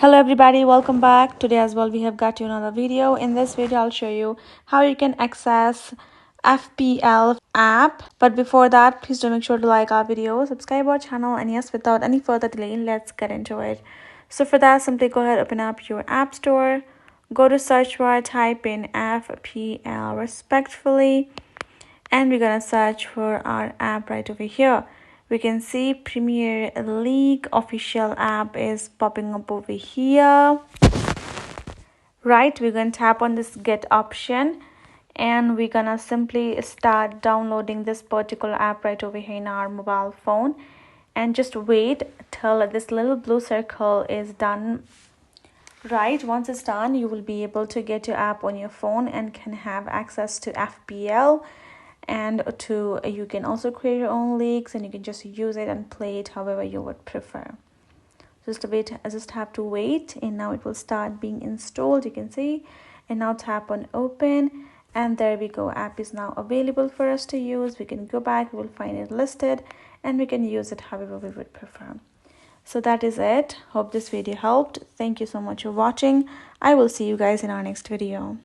Hello everybody, welcome back. Today as well we have got you another video. In this video I'll show you how you can access FPL app. But before that, please do make sure to like our video, subscribe our channel, and yes, without any further delay, let's get into it. So for that, simply go ahead, open up your app store, go to search bar, type in FPL respectfully, and we're gonna search for our app right over here. We can see Premier League official app is popping up over here. Right, we're gonna tap on this get option and we're gonna simply start downloading this particular app right over here in our mobile phone, and just wait till this little blue circle is done. Right, once it's done, you will be able to get your app on your phone and can have access to FPL, and you can also create your own leagues and you can just use it and play it however you would prefer. Just have to wait, and now it will start being installed, you can see. And now tap on open, and there we go, app is now available for us to use. We can go back, we'll find it listed, and we can use it however we would prefer. So that is it. Hope this video helped. Thank you so much for watching. I will see you guys in our next video.